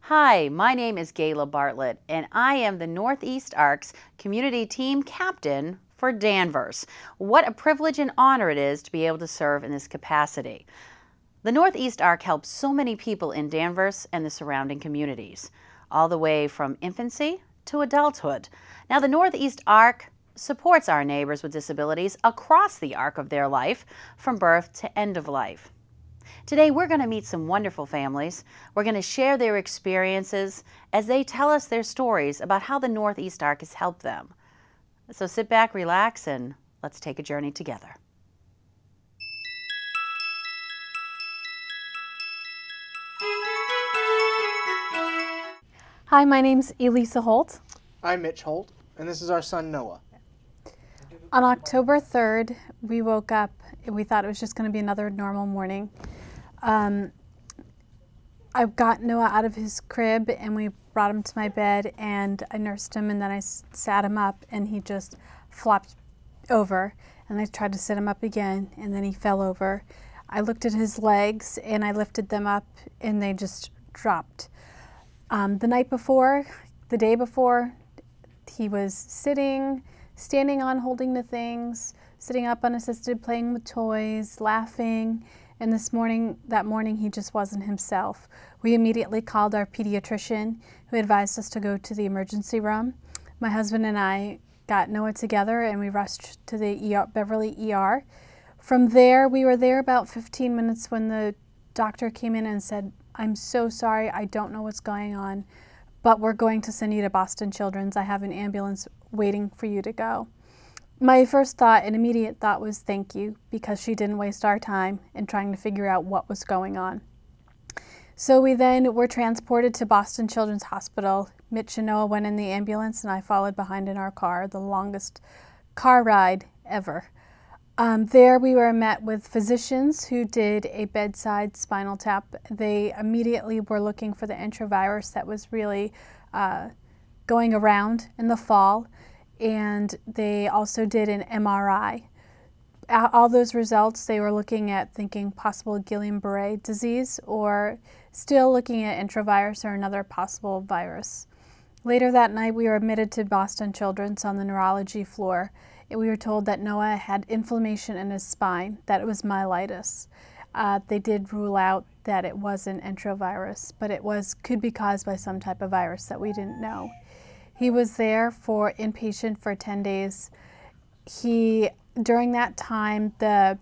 Hi, my name is Gayla Bartlett, and I am the Northeast Arc's Community Team Captain for Danvers. What a privilege and honor it is to be able to serve in this capacity. The Northeast Arc helps so many people in Danvers and the surrounding communities, all the way from infancy to adulthood. Now, the Northeast Arc supports our neighbors with disabilities across the arc of their life, from birth to end of life. Today, we're going to meet some wonderful families. We're going to share their experiences as they tell us their stories about how the Northeast Arc has helped them. So sit back, relax, and let's take a journey together. Hi, my name's Elisa Holt. I'm Mitch Holt, and this is our son Noah. On October 3rd, we woke up and we thought it was just going to be another normal morning. I got Noah out of his crib and we brought him to my bed and I nursed him, and then I sat him up and he just flopped over, and I tried to sit him up again and then he fell over. I looked at his legs and I lifted them up and they just dropped. The night before, the day before, he was standing on holding the things, sitting up unassisted, playing with toys, laughing. And that morning, he just wasn't himself. We immediately called our pediatrician, who advised us to go to the emergency room. My husband and I got Noah together and we rushed to the Beverly ER. From there, we were there about 15 minutes when the doctor came in and said, "I'm so sorry, I don't know what's going on, but we're going to send you to Boston Children's. I have an ambulance waiting for you to go." My first thought and immediate thought was thank you, because she didn't waste our time in trying to figure out what was going on. So we then were transported to Boston Children's Hospital. Mitch and Noah went in the ambulance and I followed behind in our car, the longest car ride ever. There we were met with physicians who did a bedside spinal tap. They immediately were looking for the enterovirus that was really going around in the fall, and they also did an MRI. All those results, they were looking at thinking possible Guillain-Barré disease, or still looking at enterovirus or another possible virus. Later that night, we were admitted to Boston Children's on the neurology floor. We were told that Noah had inflammation in his spine, that it was myelitis. They did rule out that it wasn't enterovirus, but it could be caused by some type of virus that we didn't know. He was there for inpatient for 10 days. During that time, the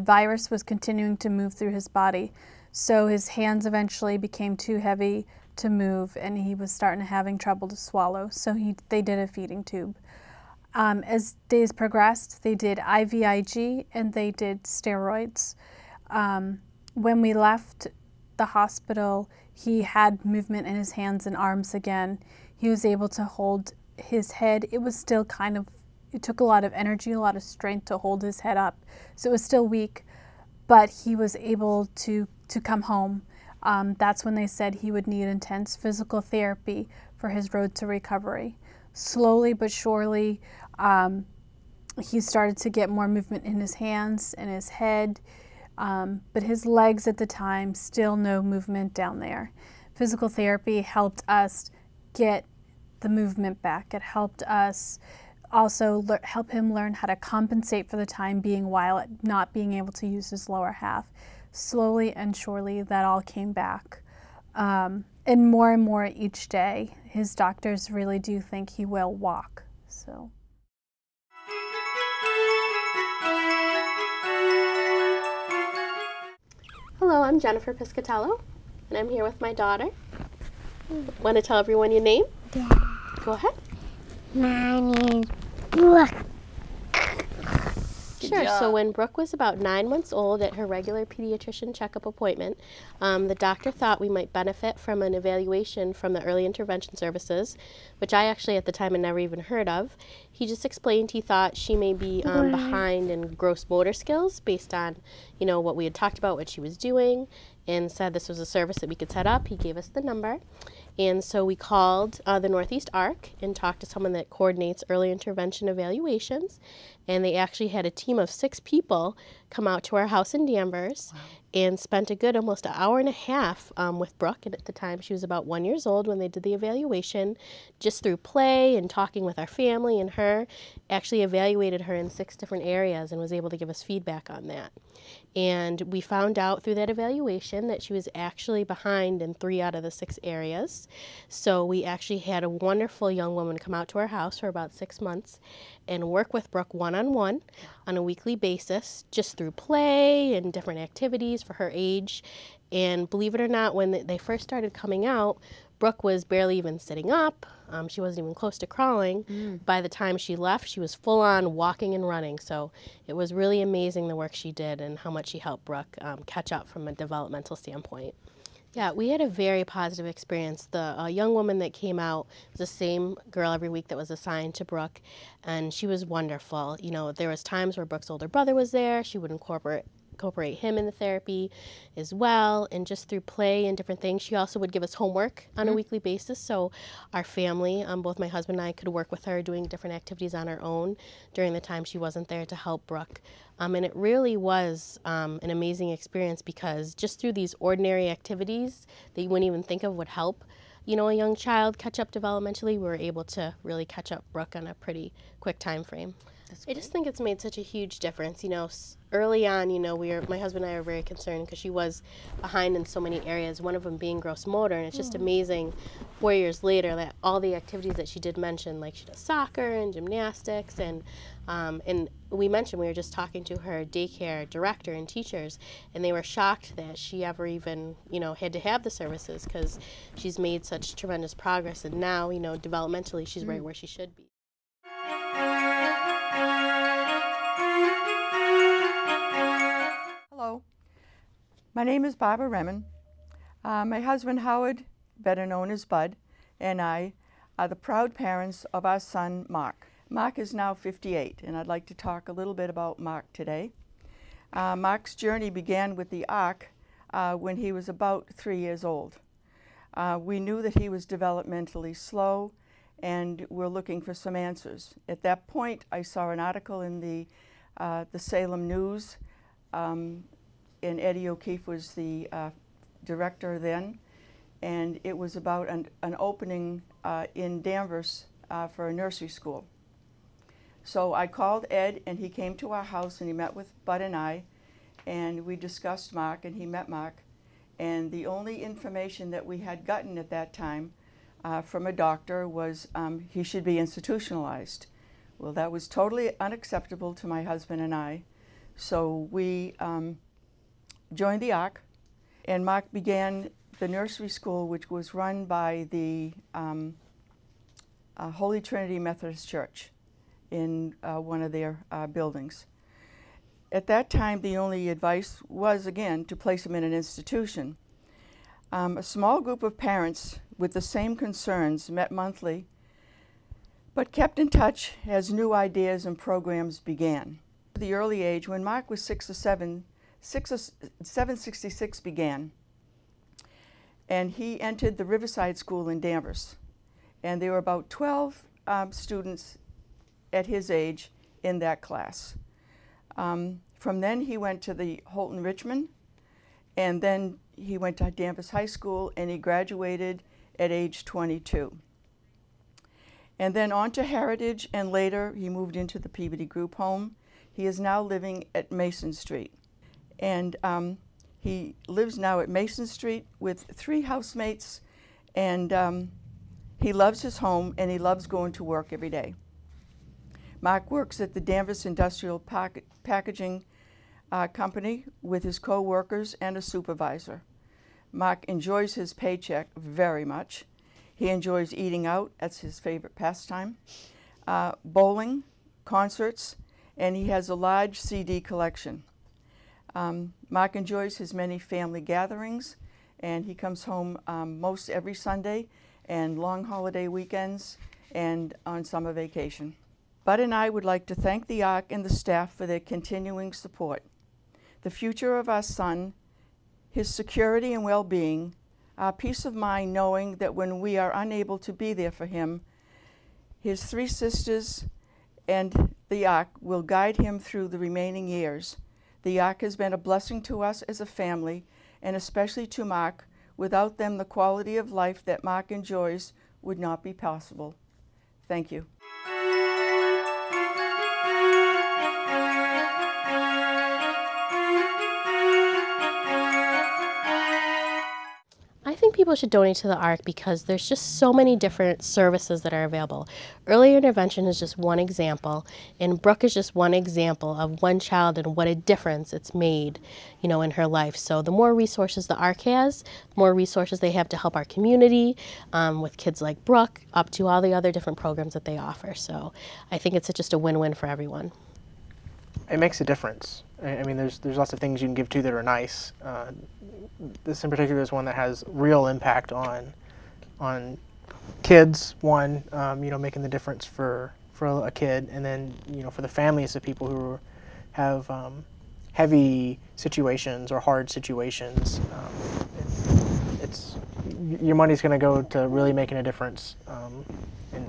virus was continuing to move through his body, so his hands eventually became too heavy to move, and he was having trouble to swallow, so they did a feeding tube. As days progressed, they did IVIG and they did steroids. When we left the hospital, he had movement in his hands and arms again. He was able to hold his head. It was still it took a lot of energy, a lot of strength to hold his head up. So it was still weak, but he was able to come home. That's when they said he would need intense physical therapy for his road to recovery. Slowly but surely, he started to get more movement in his hands and his head, but his legs at the time, still no movement down there. Physical therapy helped us get the movement back. It helped us also help him learn how to compensate for the time being while not being able to use his lower half. Slowly and surely, that all came back. And more each day. His doctors really do think he will walk. So. Hello, I'm Jennifer Piscatello, and I'm here with my daughter. Want to tell everyone your name? Yeah. Go ahead. My name's Brooke. Sure. So when Brooke was about 9 months old at her regular pediatrician checkup appointment, the doctor thought we might benefit from an evaluation from the early intervention services, which I actually at the time had never even heard of. He just explained he thought she may be behind in gross motor skills based on, what we had talked about, what she was doing, and said this was a service that we could set up. He gave us the number. And so we called the Northeast ARC and talked to someone that coordinates early intervention evaluations. And they actually had a team of 6 people come out to our house in Danvers and spent a good almost an hour and a half with Brooke. And at the time, she was about 1 year old when they did the evaluation. Just through play and talking with our family and her, actually evaluated her in 6 different areas and was able to give us feedback on that. And we found out through that evaluation that she was actually behind in 3 out of the 6 areas. So we actually had a wonderful young woman come out to our house for about 6 months and work with Brooke one-on-one on a weekly basis, just through play and different activities for her age. And believe it or not, when they first started coming out, Brooke was barely even sitting up. She wasn't even close to crawling. By the time she left, she was full on walking and running. So it was really amazing the work she did and how much she helped Brooke catch up from a developmental standpoint. Yeah, we had a very positive experience. The young woman that came out was the same girl every week that was assigned to Brooke, and she was wonderful. You know, there was times where Brooke's older brother was there. She would incorporate him in the therapy as well, and just through play and different things. She also would give us homework on a weekly basis, so our family, both my husband and I, could work with her doing different activities on our own during the time she wasn't there to help Brooke. And it really was an amazing experience, because just through these ordinary activities that you wouldn't even think of would help, you know, a young child catch up developmentally, we were able to really catch up Brooke on a pretty quick time frame. I just think it's made such a huge difference. You know, early on, you know, my husband and I were very concerned because she was behind in so many areas, one of them being gross motor, and it's just amazing 4 years later that all the activities that she did mention, like she does soccer and gymnastics, and we mentioned, we were just talking to her daycare director and teachers, and they were shocked that she ever even, you know, had to have the services, because she's made such tremendous progress, and now, you know, developmentally she's right where she should be. Hello, my name is Barbara Remen. My husband Howard, better known as Bud, and I are the proud parents of our son Mark. Mark is now 58, and I'd like to talk a little bit about Mark today. Mark's journey began with the ARC when he was about 3 years old. We knew that he was developmentally slow, and we're looking for some answers. At that point, I saw an article in the Salem News, and Eddie O'Keefe was the director then, and it was about an opening in Danvers for a nursery school. So I called Ed, and he came to our house, and he met with Bud and I, and we discussed Mark, and he met Mark. And the only information that we had gotten at that time from a doctor was he should be institutionalized. Well, that was totally unacceptable to my husband and I. So we joined the ARC, and Mark began the nursery school, which was run by the Holy Trinity Methodist Church in one of their buildings. At that time, the only advice was, again, to place him in an institution. A small group of parents with the same concerns met monthly, but kept in touch as new ideas and programs began. At the early age, when Mark was 6 or 7, 766 began, and he entered the Riverside School in Danvers. And there were about 12 students at his age in that class. From then he went to the Holton Richmond, and then he went to Danvers High School, and he graduated at age 22. And then on to Heritage, and later he moved into the Peabody Group home. He is now living at Mason Street. And he lives now at Mason Street with 3 housemates, and he loves his home, and he loves going to work every day. Mark works at the Danvers Industrial Packaging Company with his co-workers and a supervisor. Mark enjoys his paycheck very much. He enjoys eating out, that's his favorite pastime, bowling, concerts, and he has a large CD collection. Mark enjoys his many family gatherings, and he comes home most every Sunday and long holiday weekends and on summer vacation. Bud and I would like to thank the ARC and the staff for their continuing support. The future of our son, his security and well-being, peace of mind knowing that when we are unable to be there for him, his 3 sisters and the Ark will guide him through the remaining years. The Ark has been a blessing to us as a family, and especially to Mark. Without them, the quality of life that Mark enjoys would not be possible. Thank you. I think people should donate to the Ark because there's just so many different services that are available. Early intervention is just one example, and Brooke is just one example of one child and what a difference it's made, you know, in her life. So the more resources the Ark has, the more resources they have to help our community with kids like Brooke, up to all the other different programs that they offer. So I think it's just a win-win for everyone. It makes a difference. I mean, there's lots of things you can give to that are nice. This in particular is one that has real impact on kids. One, you know, making the difference for a kid, and then, you know, for the families of people who have heavy situations or hard situations. It's your money's going to go to really making a difference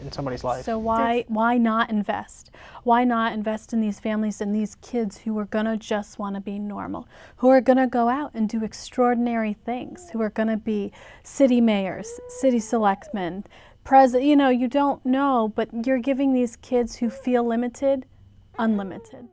in somebody's life. So why not invest? Why not invest in these families and these kids who are going to just want to be normal, who are going to go out and do extraordinary things, who are going to be city mayors, city selectmen, president, you know, you don't know, but you're giving these kids who feel limited, unlimited.